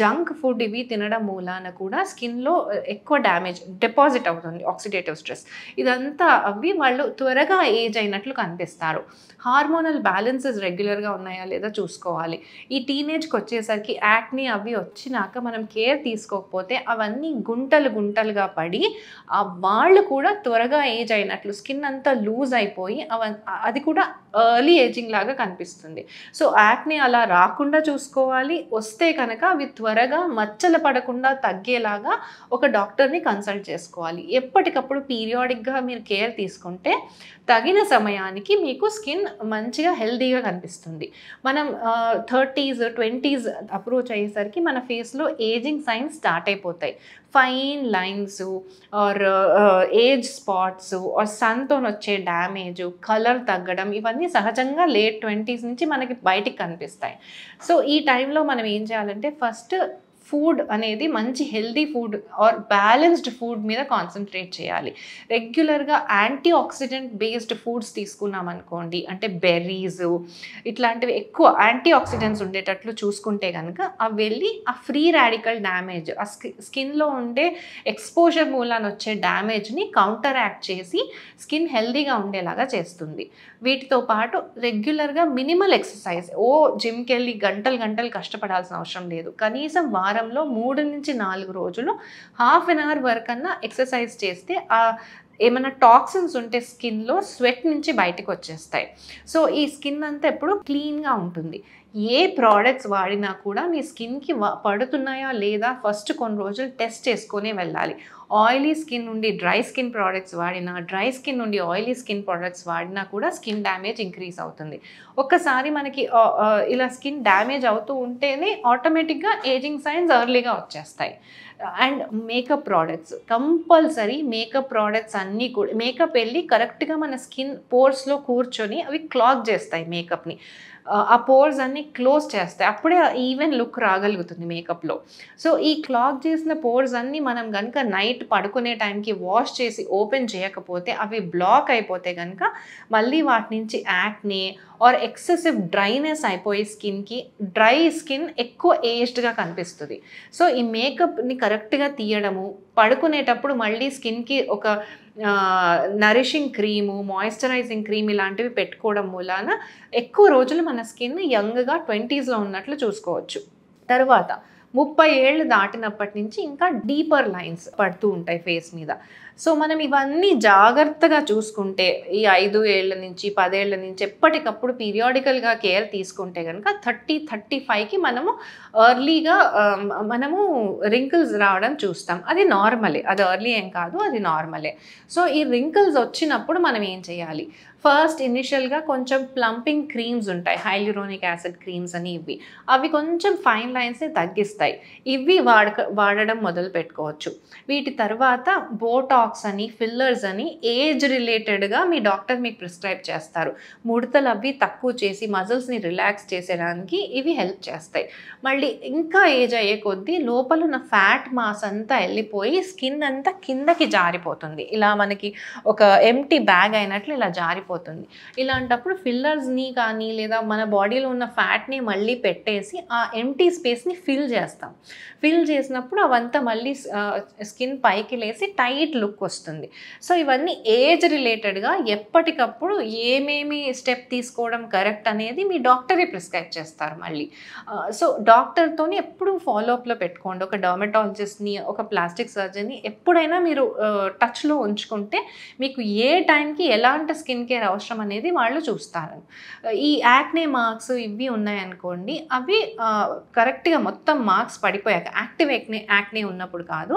జంక్ ఫుడ్ ఇవి తినడం మూలాన కూడా స్కిన్లో ఎక్కువ డ్యామేజ్ డిపాజిట్ అవుతుంది, ఆక్సిడేటివ్ స్ట్రెస్. ఇదంతా అవి వాళ్ళు త్వరగా ఏజ్ అయినట్లు కనిపిస్తారు. హార్మోనల్ బ్యాలెన్సెస్ రెగ్యులర్గా ఉన్నాయా లేదా చూసుకోవాలి. ఈ టీనేజ్కి వచ్చేసరికి యాక్ని అవి వచ్చినాక మనం కేర్ తీసుకోకపోతే అవన్నీ గుంటలుగా పడి వాళ్ళు కూడా త్వరగా ఏజ్ అయినట్లు స్కిన్ అంతా లూజ్ అయిపోయి అది కూడా ఎర్లీ ఏజింగ్ లాగా కనిపిస్తుంది. సో యాక్ని అలా రాకుండా చూసుకోవాలి. వస్తే కనుక అవి త్వరగా మచ్చలు పడకుండా తగ్గేలాగా ఒక డాక్టర్ని కన్సల్ట్ చేసుకోవాలి. ఎప్పటికప్పుడు పీరియాడిక్గా మీరు కేర్ తీసుకుంటే తగిన సమయానికి మీకు స్కిన్ మంచిగా హెల్తీగా కనిపిస్తుంది. మనం 30s 20s అప్రోచ్ అయ్యేసరికి మన ఫేస్లో ఏజింగ్ సైన్స్ స్టార్ట్ అయిపోతాయి. Fine lines or age spots or సన్తో వచ్చే డ్యామేజ్, కలర్ తగ్గడం ఇవన్నీ సహజంగా లేట్ 20s నుంచి మనకి బయటికి కనిపిస్తాయి. సో ఈ టైంలో మనం ఏం చేయాలంటే ఫస్ట్ ఫుడ్ అనేది మంచి healthy food or balanced food మీద కాన్సన్ట్రేట్ చేయాలి. రెగ్యులర్గా యాంటీ ఆక్సిడెంట్ బేస్డ్ ఫుడ్స్ తీసుకున్నాం అనుకోండి, అంటే బెర్రీస్ ఇట్లాంటివి ఎక్కువ యాంటీ ఆక్సిడెంట్స్ ఉండేటట్లు చూసుకుంటే కనుక అవి వెళ్ళి ఆ ఫ్రీ రాడికల్ డ్యామేజ్, ఆ స్కిన్లో ఉండే ఎక్స్పోజర్ మూలాన వచ్చే డ్యామేజ్ని కౌంటర్ యాక్ట్ చేసి స్కిన్ హెల్దీగా ఉండేలాగా చేస్తుంది. వీటితో పాటు రెగ్యులర్గా మినిమల్ ఎక్సర్సైజ్, జిమ్కి వెళ్ళి గంటలు కష్టపడాల్సిన అవసరం లేదు. కనీసం వారంలో 3 నుంచి 4 రోజులు ½ an hour వరకు అన్నా ఎక్సర్సైజ్ చేస్తే ఏమైనా టాక్సిన్స్ ఉంటే స్కిన్లో స్వెట్ నుంచి బయటకు వచ్చేస్తాయి. సో ఈ స్కిన్ అంతా ఎప్పుడు క్లీన్గా ఉంటుంది. ఏ ప్రోడక్ట్స్ వాడినా కూడా మీ స్కిన్కి పడుతున్నాయా లేదా ఫస్ట్ కొన్ని రోజులు టెస్ట్ చేసుకొని వెళ్ళాలి. ఆయిలీ స్కిన్ నుండి డ్రై స్కిన్ ప్రోడక్ట్స్ వాడినా, డ్రై స్కిన్ నుండి ఆయిలీ స్కిన్ ప్రోడక్ట్స్ వాడినా కూడా స్కిన్ డ్యామేజ్ ఇంక్రీజ్ అవుతుంది. ఒక్కసారి మనకి ఇలా స్కిన్ డ్యామేజ్ అవుతూ ఉంటేనే ఆటోమేటిక్గా ఏజింగ్ సైన్స్ ఎర్లీగా వచ్చేస్తాయి. And makeup products compulsory, makeup products అన్నీ కూడా మేకప్ వెళ్ళి కరెక్ట్గా మన స్కిన్ పోర్స్లో కూర్చొని అవి క్లాగ్ చేస్తాయి మేకప్ని. ఆ పోర్స్ అన్నీ క్లోజ్ చేస్తాయి. అప్పుడే ఈవెన్ లుక్ రాగలుగుతుంది మేకప్లో. సో ఈ క్లాగ్ చేసిన పోర్స్ అన్నీ మనం కనుక నైట్ పడుకునే టైంకి వాష్ చేసి ఓపెన్ చేయకపోతే అవి బ్లాక్ అయిపోతే కనుక మళ్ళీ వాటి నుంచి యాక్నే ఆర్ ఎక్సెసివ్ డ్రైనెస్ అయిపోయి స్కిన్కి డ్రై స్కిన్ ఎక్కువ ఏజ్డ్గా కనిపిస్తుంది. సో ఈ మేకప్ని కరెక్ట్గా తీయడము, పడుకునేటప్పుడు మళ్ళీ స్కిన్కి ఒక నరిషింగ్ క్రీము, మాయిశ్చరైజింగ్ క్రీమ్ ఇలాంటివి పెట్టుకోవడం మూలాన ఎక్కువ రోజులు మన స్కిన్ యంగ్గా 20స్లో ఉన్నట్లు చూసుకోవచ్చు. తర్వాత 30 ఏళ్ళు దాటినప్పటి నుంచి ఇంకా డీపర్ లైన్స్ పడుతూ ఉంటాయి ఫేస్ మీద. సో మనం ఇవన్నీ జాగ్రత్తగా చూసుకుంటే ఈ 5 ఏళ్ల నుంచి 10 ఏళ్ల నుంచి ఎప్పటికప్పుడు పీరియాడికల్గా కేర్ తీసుకుంటే కనుక 30-35కి మనము ఎర్లీగా మనము రింకిల్స్ రావడం చూస్తాం. అది నార్మలే, అది ఎర్లీ ఏం కాదు, అది నార్మలే. సో ఈ రింకిల్స్ వచ్చినప్పుడు మనం ఏం చేయాలి? ఫస్ట్ ఇనిషియల్గా కొంచెం ప్లంపింగ్ క్రీమ్స్ ఉంటాయి, హైల్యూరోనిక్ యాసిడ్ క్రీమ్స్ అని. అవి కొంచెం ఫైన్ లైన్స్ని తగ్గిస్తాయి. ఇవి వాడడం మొదలు పెట్టుకోవచ్చు. వీటి తర్వాత బోటాక్స్ అని, ఫిల్లర్స్ అని ఏజ్ రిలేటెడ్గా మీ డాక్టర్ మీకు ప్రిస్క్రైబ్ చేస్తారు. ముడతలు అవి తక్కువ చేసి మజిల్స్ని రిలాక్స్ చేసేయడానికి ఇవి హెల్ప్ చేస్తాయి. మళ్ళీ ఇంకా ఏజ్ అయ్యే కొద్దీ లోపల ఉన్న ఫ్యాట్ మాస్ అంతా వెళ్ళిపోయి స్కిన్ అంతా కిందకి జారిపోతుంది. ఇలా మనకి ఒక ఎంటీ బ్యాగ్ అయినట్లు ఇలా జారిపోతుంది. ఇలాంటప్పుడు ఫిల్లర్స్ని కానీ లేదా మన బాడీలో ఉన్న ఫ్యాట్ని మళ్ళీ పెట్టేసి ఆ ఎంటీ స్పేస్ని ఫిల్ చేస్తాం. ఫిల్ చేసినప్పుడు అవంతా మళ్ళీ స్కిన్ పైకి లేసి టైట్ లుక్ వస్తుంది. సో ఇవన్నీ ఏజ్ రిలేటెడ్గా ఎప్పటికప్పుడు ఏమేమి స్టెప్ తీసుకోవడం కరెక్ట్ అనేది మీ డాక్టరే ప్రిస్క్రైబ్ చేస్తారు మళ్ళీ. సో డాక్టర్తోని ఎప్పుడు ఫాలోఅప్లో పెట్టుకోండి. ఒక డర్మటాలజిస్ట్ని, ఒక ప్లాస్టిక్ సర్జన్ని ఎప్పుడైనా మీరు టచ్లో ఉంచుకుంటే మీకు ఏ టైంకి ఎలాంటి స్కిన్ కేర్ అవసరం అనేది వాళ్ళు చూస్తారు. ఈ యాక్నే మార్క్స్ ఇవి ఉన్నాయనుకోండి, అవి కరెక్ట్గా మొత్తం మార్క్స్ పడిపోయాక, యాక్టివ్ యాక్నే ఉన్నప్పుడు కాదు,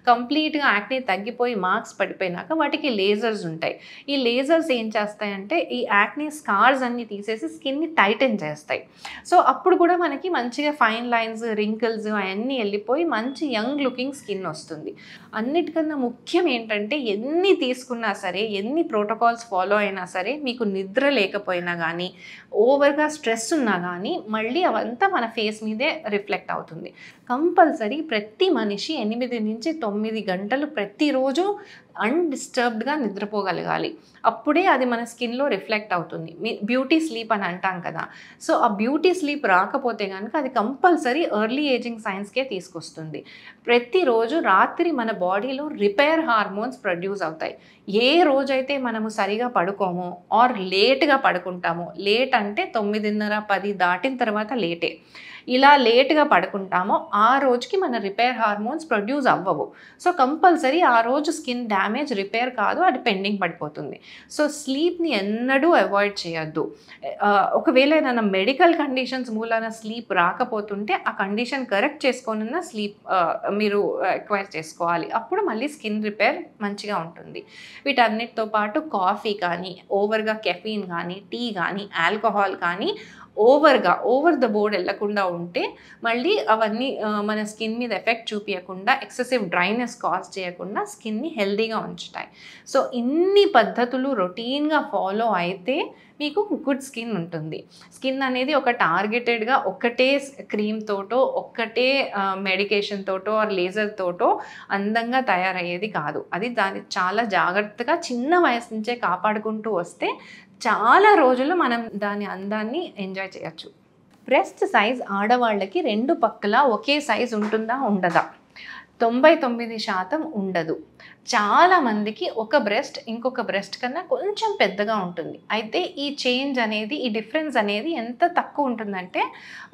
కంప్లీట్గా యాక్నే తగ్గిపోయి మార్క్స్ పడిపోయినాక వాటికి లేజర్స్ ఉంటాయి. ఈ లేజర్స్ ఏం చేస్తాయంటే ఈ యాక్నే స్కార్స్ అన్ని తీసేసి స్కిన్ని టైటన్ చేస్తాయి. సో అప్పుడు కూడా మనకి మంచిగా ఫైన్ లైన్స్, రింకిల్స్ అవన్నీ వెళ్ళిపోయి మంచి యంగ్ లుకింగ్ స్కిన్ వస్తుంది. అన్నిటికన్నా ముఖ్యం ఏంటంటే ఎన్ని తీసుకున్నా సరే, ఎన్ని ప్రోటోకాల్స్ ఫాలో అయినా సరే, మీకు నిద్ర లేకపోయినా కానీ, ఓవర్గా స్ట్రెస్ ఉన్నా కానీ మళ్ళీ అవంతా మన ఫేస్ మీదే రిఫ్లెక్ట్ అవుతుంది. కంపల్సరీ ప్రతి మనిషి 8 నుంచి 9 గంటలు ప్రతిరోజు అన్డిస్టర్బ్డ్గా నిద్రపోగలగాలి. అప్పుడే అది మన స్కిన్లో రిఫ్లెక్ట్ అవుతుంది. బ్యూటీ స్లీప్ అని అంటాం కదా. సో ఆ బ్యూటీ స్లీప్ రాకపోతే కనుక అది కంపల్సరీ ఎర్లీ ఏజింగ్ సైన్స్కే తీసుకొస్తుంది. ప్రతిరోజు రాత్రి మన బాడీలో రిపేర్ హార్మోన్స్ ప్రొడ్యూస్ అవుతాయి. ఏ రోజైతే మనము సరిగా పడుకోమో ఆర్ లేట్గా పడుకుంటామో, లేట్ అంటే 9:30-10 దాటిన తర్వాత లేటే, ఇలా లేట్గా పడుకుంటామో ఆ రోజుకి మన రిపేర్ హార్మోన్స్ ప్రొడ్యూస్ అవ్వవు. సో కంపల్సరీ ఆ రోజు స్కిన్ డ్యామేజ్ రిపేర్ కాదు, అది పెండింగ్ పడిపోతుంది. సో స్లీప్ని ఎన్నడూ అవాయిడ్ చేయొద్దు. ఒకవేళ ఏదైనా మెడికల్ కండిషన్స్ మూలాన స్లీప్ రాకపోతుంటే ఆ కండిషన్ కరెక్ట్ చేసుకొనిన్న స్లీప్ మీరు ఎక్వైర్ చేసుకోవాలి. అప్పుడు మళ్ళీ స్కిన్ రిపేర్ మంచిగా ఉంటుంది. వీటన్నిటితో పాటు కాఫీ కానీ, ఓవర్గా కెఫీన్ కానీ, టీ కానీ, ఆల్కహాల్ కానీ ఓవర్ ద బోర్డ్ వెళ్ళకుండా ఉంటే మళ్ళీ అవన్నీ మన స్కిన్ మీద ఎఫెక్ట్ చూపించకుండా, ఎక్సెసివ్ డ్రైనెస్ కాజ్ చేయకుండా స్కిన్ని హెల్దీగా ఉంచుతాయి. సో ఇన్ని పద్ధతులు రొటీన్గా ఫాలో అయితే మీకు గుడ్ స్కిన్ ఉంటుంది. స్కిన్ అనేది ఒక టార్గెటెడ్గా ఒక్కటే క్రీమ్ తోటో, ఒక్కటే మెడికేషన్ తోటో ఆర్ లేజర్ తోటో అందంగా తయారయ్యేది కాదు. అది దాన్ని చాలా జాగ్రత్తగా చిన్న వయసు నుంచే కాపాడుకుంటూ వస్తే చాలా రోజులు మనం దాని అందాన్ని ఎంజాయ్ చేయొచ్చు. బ్రెస్ట్ సైజ్ ఆడవాళ్ళకి 2 పక్కల ఒకే సైజ్ ఉంటుందా, ఉండదా? 99% ఉండదు. చాలామందికి ఒక బ్రెస్ట్ ఇంకొక బ్రెస్ట్ కన్నా కొంచెం పెద్దగా ఉంటుంది. అయితే ఈ చేంజ్ అనేది, ఈ డిఫరెన్స్ అనేది ఎంత తక్కువ ఉంటుందంటే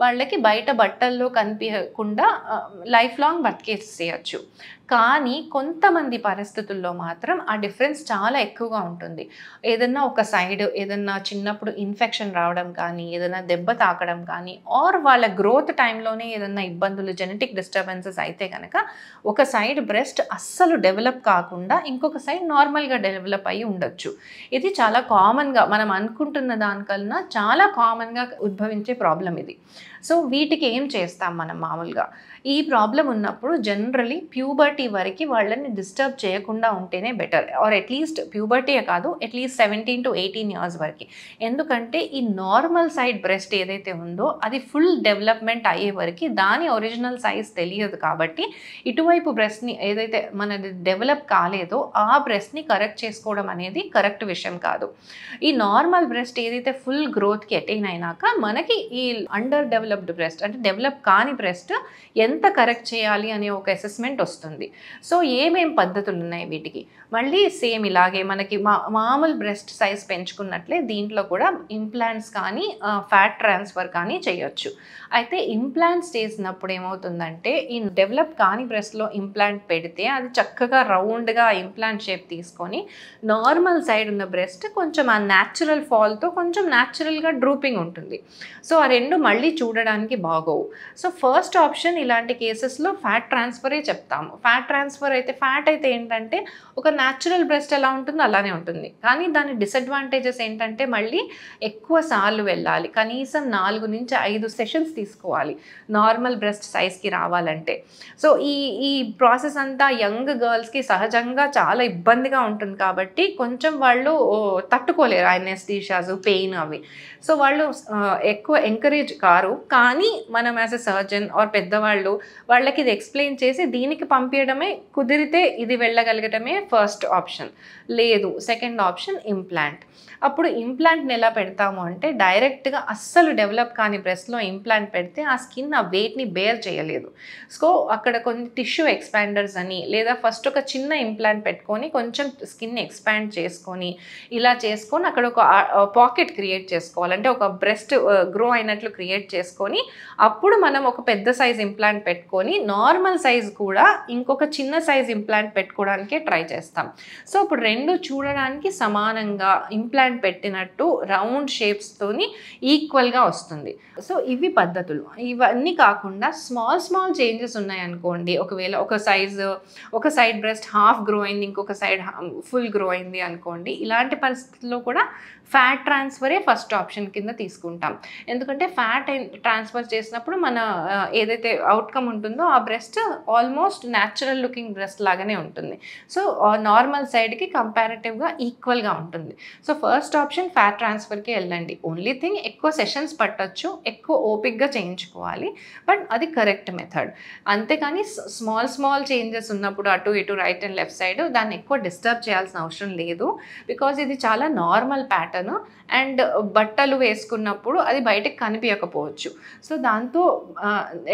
వాళ్ళకి బయట బట్టల్లో కనిపించకుండా లైఫ్ లాంగ్ బతికేసేయచ్చు. కానీ కొంతమంది పరిస్థితుల్లో మాత్రం ఆ డిఫరెన్స్ చాలా ఎక్కువగా ఉంటుంది. ఏదన్నా ఒక సైడ్ ఏదన్నా చిన్నప్పుడు ఇన్ఫెక్షన్ రావడం కానీ, ఏదైనా దెబ్బ తాకడం కానీ, ఆర్ వాళ్ళ గ్రోత్ టైంలోనే ఏదన్నా ఇబ్బందులు, జెనెటిక్ డిస్టర్బెన్సెస్ అయితే కనుక ఒక సైడ్ బ్రెస్ట్ అస్సలు డెవలప్ కాకుండా ఇంకొక సైడ్ నార్మల్గా డెవలప్ అయ్యి ఉండొచ్చు. ఇది చాలా కామన్గా, మనం అనుకుంటున్న దానికన్నా చాలా కామన్గా ఉద్భవించే ప్రాబ్లం ఇది. సో వీటికి ఏం చేస్తాం మనం మామూలుగా? ఈ ప్రాబ్లం ఉన్నప్పుడు జనరలీ ప్యూబర్టీ వరకు వాళ్ళని డిస్టర్బ్ చేయకుండా ఉంటేనే బెటర్. ఆర్ అట్లీస్ట్ ప్యూబర్టీయే కాదు, అట్లీస్ట్ 17 to 18 years వరకు. ఎందుకంటే ఈ నార్మల్ సైడ్ బ్రెస్ట్ ఏదైతే ఉందో అది ఫుల్ డెవలప్మెంట్ అయ్యే వరకు దాని ఒరిజినల్ సైజ్ తెలియదు. కాబట్టి ఇటువైపు బ్రెస్ట్ని ఏదైతే మనది డెవలప్ కాలేదో ఆ బ్రెస్ట్ని కరెక్ట్ చేసుకోవడం అనేది కరెక్ట్ విషయం కాదు. ఈ నార్మల్ బ్రెస్ట్ ఏదైతే ఫుల్ గ్రోత్కి అటైన్ అయినాక మనకి ఈ అండర్ డెవలప్ డెవలప్డ్ బ్రెస్ట్ అంటే డెవలప్ కాని బ్రెస్ట్ ఎంత కరెక్ట్ చేయాలి అనే ఒక అసెస్మెంట్ వస్తుంది. సో ఏమేం పద్ధతులు ఉన్నాయి వీటికి? మళ్ళీ సేమ్ ఇలాగే మనకి మామూలు బ్రెస్ట్ సైజ్ పెంచుకున్నట్లే దీంట్లో కూడా ఇంప్లాంట్స్ కానీ ఫ్యాట్ ట్రాన్స్ఫర్ కానీ చేయొచ్చు. అయితే ఇంప్లాంట్స్ చేసినప్పుడు ఏమవుతుందంటే ఈ డెవలప్ కాని బ్రెస్ట్లో ఇంప్లాంట్ పెడితే అది చక్కగా రౌండ్గా ఇంప్లాంట్ షేప్ తీసుకొని నార్మల్ సైడ్ ఉన్న బ్రెస్ట్ కొంచెం ఆ న్యాచురల్ ఫాల్తో కొంచెం న్యాచురల్గా డ్రూపింగ్ ఉంటుంది. సో ఆ రెండు మళ్ళీ చూడడానికి బాగోవు. సో ఫస్ట్ ఆప్షన్ ఇలాంటి కేసెస్లో ఫ్యాట్ ట్రాన్స్ఫరే చెప్తాము. ఫ్యాట్ ట్రాన్స్ఫర్ అయితే ఫ్యాట్ అయితే ఏంటంటే ఒక న్యాచురల్ బ్రెస్ట్ ఎలా ఉంటుందో అలానే ఉంటుంది. కానీ దాని డిసడ్వాంటేజెస్ ఏంటంటే మళ్ళీ ఎక్కువ సార్లు వెళ్ళాలి, కనీసం 4 నుంచి 5 సెషన్స్ తీసుకోవాలి నార్మల్ బ్రెస్ట్ సైజ్కి రావాలంటే. సో ఈ ప్రాసెస్ అంతా యంగ్ గర్ల్స్కి సహజంగా చాలా ఇబ్బందిగా ఉంటుంది కాబట్టి కొంచెం వాళ్ళు తట్టుకోలేరు అనెస్థీషియాస్, పెయిన్ అవి. సో వాళ్ళు ఎక్కువ ఎంకరేజ్ కారు. కానీ మనం యాజ్ ఎ సర్జన్ ఆర్ పెద్దవాళ్ళు వాళ్ళకి ఇది ఎక్స్ప్లెయిన్ చేసి దీనికి పంపించడమే, కుదిరితే ఇది వెళ్ళగలగటమే ఫస్ట్ ఆప్షన్. లేదు సెకండ్ ఆప్షన్ ఇంప్లాంట్. అప్పుడు ఇంప్లాంట్ని ఎలా పెడతాము అంటే డైరెక్ట్గా అస్సలు డెవలప్ కాని బ్రెస్ట్లో ఇంప్లాంట్ పెడితే ఆ స్కిన్ ఆ వెయిట్ని బేర్ చేయలేదు. సో అక్కడ కొన్ని టిష్యూ ఎక్స్పాండర్స్ అని లేదా ఫస్ట్ ఒక చిన్న ఇంప్లాంట్ పెట్టుకొని కొంచెం స్కిన్ ఎక్స్పాండ్ చేసుకొని ఇలా చేసుకొని అక్కడ ఒక పాకెట్ క్రియేట్ చేసుకోవాలి. అంటే ఒక బ్రెస్ట్ గ్రో అయినట్లు క్రియేట్ చేసుకొని అప్పుడు మనం ఒక పెద్ద సైజ్ ఇంప్లాంట్ పెట్టుకొని నార్మల్ సైజ్ కూడా ఇంకొక చిన్న సైజ్ ఇంప్లాంట్ పెట్టుకోవడానికే ట్రై చేస్తాం. సో ఇప్పుడు రెండు చూడడానికి సమానంగా ఇంప్లాంట్ పెట్టినట్టు రౌండ్ షేప్స్తోని ఈక్వల్గా వస్తుంది. సో ఇవి పద్ధతులు. ఇవన్నీ కాకుండా స్మాల్ చేంజెస్ ఉన్నాయనుకోండి, ఒకవేళ ఒక సైడ్ బ్రెస్ట్ హాఫ్ గ్రో అయింది, ఇంకొక సైడ్ ఫుల్ గ్రో అయింది అనుకోండి, ఇలాంటి పరిస్థితుల్లో కూడా ఫ్యాట్ ట్రాన్స్ఫరే ఫస్ట్ ఆప్షన్ కింద తీసుకుంటాం. ఎందుకంటే ఫ్యాట్ ట్రాన్స్ఫర్ చేసినప్పుడు మన ఏదైతే అవుట్కమ్ ఉంటుందో ఆ breast almost natural looking breast లాగానే ఉంటుంది. సో నార్మల్ సైడ్కి కంపారిటివ్గా ఈక్వల్గా ఉంటుంది. సో ఫస్ట్ ఆప్షన్ ఫ్యాట్ ట్రాన్స్ఫర్కి వెళ్ళండి. ఓన్లీ థింగ్ ఎక్కువ సెషన్స్ పట్టచ్చు, ఎక్కువ ఓపిక్గా చేయించుకోవాలి, బట్ అది కరెక్ట్ మెథడ్. అంతేకాని స్మాల్ చేంజెస్ ఉన్నప్పుడు అటు ఇటు రైట్ అండ్ లెఫ్ట్ సైడ్ దాన్ని ఎక్కువ డిస్టర్బ్ చేయాల్సిన అవసరం లేదు. బికాజ్ ఇది చాలా నార్మల్ ప్యాటర్న్ అండ్ బట్టలు వేసుకున్నప్పుడు అది బయటకు కనిపించకపోవచ్చు. సో దాంతో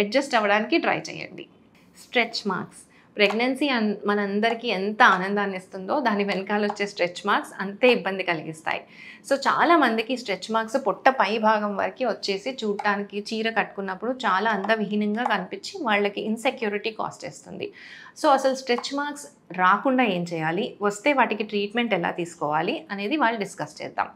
అడ్జస్ట్ అవ్వడానికి ట్రై చేయండి. Stretch marks. ప్రెగ్నెన్సీ మనందరికీ ఎంత ఆనందాన్ని ఇస్తుందో దాని వెనకాల వచ్చే స్ట్రెచ్ మార్క్స్ అంతే ఇబ్బంది కలిగిస్తాయి. సో చాలామందికి స్ట్రెచ్ మార్క్స్ పొట్ట పై భాగం వరకు వచ్చేసి చూడటానికి చీర కట్టుకున్నప్పుడు చాలా అందవిహీనంగా కనిపించి వాళ్ళకి ఇన్సెక్యూరిటీ కాస్ట్ చేస్తుంది. సో అసలు స్ట్రెచ్ మార్క్స్ రాకుండా ఏం చేయాలి, వస్తే వాటికి ట్రీట్మెంట్ ఎలా తీసుకోవాలి అనేది వాళ్ళు డిస్కస్ చేద్దాం.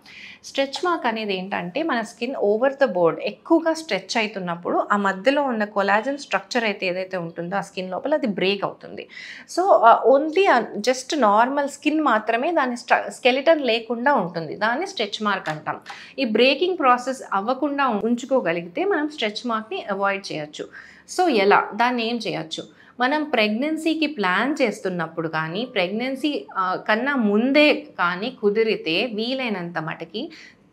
స్ట్రెచ్ మార్క్ అనేది ఏంటంటే మన స్కిన్ ఓవర్ ద బోర్డ్ ఎక్కువగా స్ట్రెచ్ అవుతున్నప్పుడు ఆ మధ్యలో ఉన్న కొలాజన్ స్ట్రక్చర్ అయితే ఏదైతే ఉంటుందో ఆ స్కిన్ లోపల అది బ్రేక్ అవుతుంది. So only just normal skin మాత్రమే దాని స్కెలిటన్ లేకుండా ఉంటుంది. దాన్ని స్ట్రెచ్ మార్క్ అంటాం. ఈ బ్రేకింగ్ ప్రాసెస్ అవ్వకుండా ఉంచుకోగలిగితే మనం స్ట్రెచ్ మార్క్ని అవాయిడ్ చేయొచ్చు. సో ఎలా, దాన్ని ఏం చేయొచ్చు? మనం ప్రెగ్నెన్సీకి ప్లాన్ చేస్తున్నప్పుడు కానీ ప్రెగ్నెన్సీ కన్నా ముందే కానీ కుదిరితే వీలైనంత మటుకి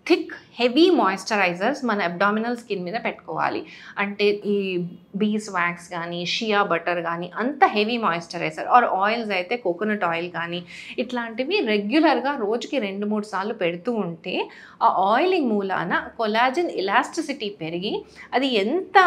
థిక్ హెవీ మాయిశ్చరైజర్స్ మన అబ్డామినల్ స్కిన్ మీద పెట్టుకోవాలి. అంటే ఈ బీస్ వ్యాక్స్ కానీ షియా బటర్ కానీ అంత హెవీ మాయిశ్చరైజర్ ఆర్ ఆయిల్స్ అయితే కోకోనట్ ఆయిల్ కానీ ఇట్లాంటివి రెగ్యులర్గా రోజుకి 2-3 సార్లు పెడుతూ ఉంటే ఆ ఆయిలింగ్ మూలాన కొలాజిన్ ఎలాస్టిసిటీ పెరిగి అది ఎంత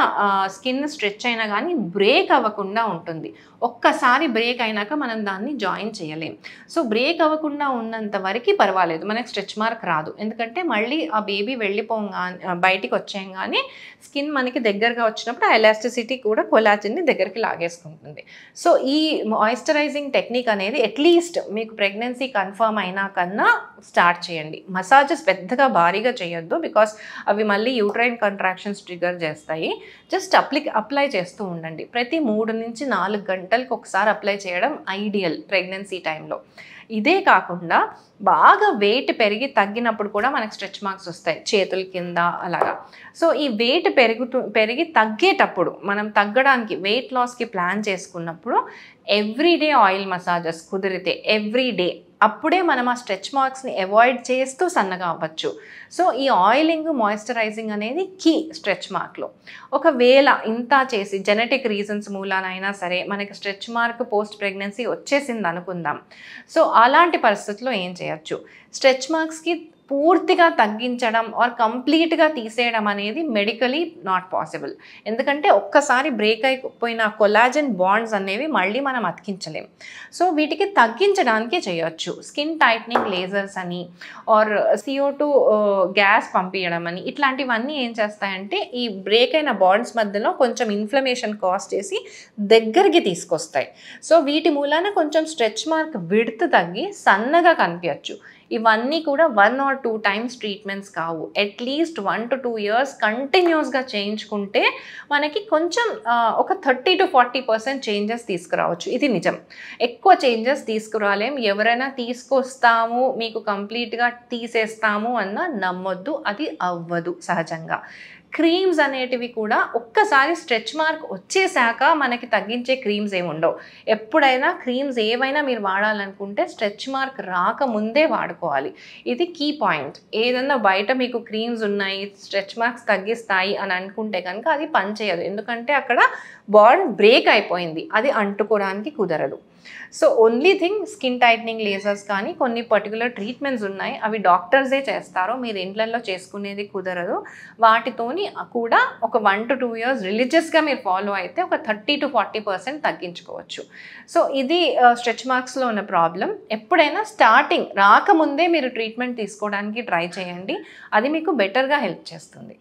స్కిన్ స్ట్రెచ్ అయినా కానీ బ్రేక్ అవ్వకుండా ఉంటుంది. ఒక్కసారి బ్రేక్ అయినాక మనం దాన్ని జాయిన్ చేయలేం. సో బ్రేక్ అవ్వకుండా ఉన్నంత వరకు పర్వాలేదు, మనకి స్ట్రెచ్ మార్క్ రాదు. ఎందుకంటే మళ్ళీ ఆ బేబీ వెళ్ళిపోగానే బయటికి వచ్చేయంగానే స్కిన్ మనకి దగ్గరగా వచ్చినప్పుడు ఆ ఎలాస్టిసిటీ కూడా కొలాజిన్ని దగ్గరికి లాగేసుకుంటుంది. సో ఈ మాయిశ్చరైజింగ్ టెక్నిక్ అనేది అట్లీస్ట్ మీకు ప్రెగ్నెన్సీ కన్ఫర్మ్ అయినా కన్నా స్టార్ట్ చేయండి. మసాజెస్ పెద్దగా భారీగా చేయొద్దు, బికాస్ అవి మళ్ళీ యూట్రైన్ కంట్రాక్షన్స్ ట్రిగర్ చేస్తాయి. జస్ట్ అప్లై చేస్తూ ఉండండి. ప్రతి 3 నుంచి 4 గంటలకు ఒకసారి అప్లై చేయడం ఐడియల్ ప్రెగ్నెన్సీ టైంలో. ఇదే కాకుండా బాగా వెయిట్ పెరిగి తగ్గినప్పుడు కూడా మనకు స్ట్రెచ్ మార్క్స్ వస్తాయి చేతుల కింద అలాగా. సో ఈ వెయిట్ పెరిగి తగ్గేటప్పుడు మనం తగ్గడానికి వెయిట్ లాస్కి ప్లాన్ చేసుకున్నప్పుడు ఎవ్రీడే ఆయిల్ మసాజెస్ కుదిరితే ఎవ్రీడే, అప్పుడే మనం ఆ స్ట్రెచ్ మార్క్స్ని అవాయిడ్ చేస్తూ సన్నగా అవ్వచ్చు. సో ఈ ఆయిలింగ్ మాయిశ్చరైజింగ్ అనేది కీ స్ట్రెచ్ మార్క్లో. ఒకవేళ ఇంత చేసి జెనెటిక్ రీజన్స్ మూలానైనా సరే మనకి స్ట్రెచ్ మార్క్ పోస్ట్ ప్రెగ్నెన్సీ వచ్చేసింది అనుకుందాం. సో అలాంటి పరిస్థితుల్లో ఏం చేయొచ్చు? స్ట్రెచ్ మార్క్స్కి పూర్తిగా తగ్గించడం ఆర్ కంప్లీట్గా తీసేయడం అనేది మెడికలీ నాట్ పాసిబుల్. ఎందుకంటే ఒక్కసారి బ్రేక్ అయిపోయిన కొలాజన్ బాండ్స్ అనేవి మళ్ళీ మనం అతికించలేం. సో వీటికి తగ్గించడానికి చేయొచ్చు. స్కిన్ టైట్నింగ్ లేజర్స్ అని ఆర్ CO2 గ్యాస్ పంపించడం అని ఇట్లాంటివన్నీ ఏం చేస్తాయంటే ఈ బ్రేక్ అయిన బాండ్స్ మధ్యలో కొంచెం ఇన్ఫ్లమేషన్ కాజ్ చేసి దగ్గరికి తీసుకొస్తాయి. సో వీటి మూలాన కొంచెం స్ట్రెచ్ మార్క్ విడ్త్ తగ్గి సన్నగా కనిపించచ్చు. ఇవన్నీ కూడా 1 or 2 టైమ్స్ ట్రీట్మెంట్స్ కావు. అట్లీస్ట్ 1 to 2 years కంటిన్యూస్గా చేయించుకుంటే మనకి కొంచెం ఒక 30 to 40% చేంజెస్ తీసుకురావచ్చు. ఇది నిజం. ఎక్కువ చేంజెస్ తీసుకురాలేం. ఎవరైనా తీసుకొస్తాము మీకు కంప్లీట్గా తీసేస్తాము అన్న నమ్మొద్దు, అది అవ్వదు సహజంగా. క్రీమ్స్ అనేటివి కూడా ఒక్కసారి స్ట్రెచ్ మార్క్ వచ్చేసాక మనకి తగ్గించే క్రీమ్స్ ఏమి ఉండవు. ఎప్పుడైనా క్రీమ్స్ ఏవైనా మీరు వాడాలనుకుంటే స్ట్రెచ్ మార్క్ రాకముందే వాడుకోవాలి. ఇది కీ పాయింట్. ఏదన్నా బయట మీకు క్రీమ్స్ ఉన్నాయి స్ట్రెచ్ మార్క్స్ తగ్గిస్తాయి అని అనుకుంటే కనుక అది పనిచేయదు. ఎందుకంటే అక్కడ బాండ్ బ్రేక్ అయిపోయింది, అది అంటుకోవడానికి కుదరదు. So only thing skin tightening lasers కానీ కొన్ని పర్టికులర్ ట్రీట్మెంట్స్ ఉన్నాయి, అవి డాక్టర్సే చేస్తారు, మీరు ఇంట్లలో చేసుకునేది కుదరదు. వాటితోని కూడా ఒక 1 to 2 years రిలీజియస్గా మీరు ఫాలో అయితే ఒక 30 to 40% తగ్గించుకోవచ్చు. సో ఇది స్ట్రెచ్ మార్క్స్లో ఉన్న ప్రాబ్లం. ఎప్పుడైనా స్టార్టింగ్ రాకముందే మీరు ట్రీట్మెంట్ తీసుకోవడానికి ట్రై చేయండి, అది మీకు బెటర్గా హెల్ప్ చేస్తుంది.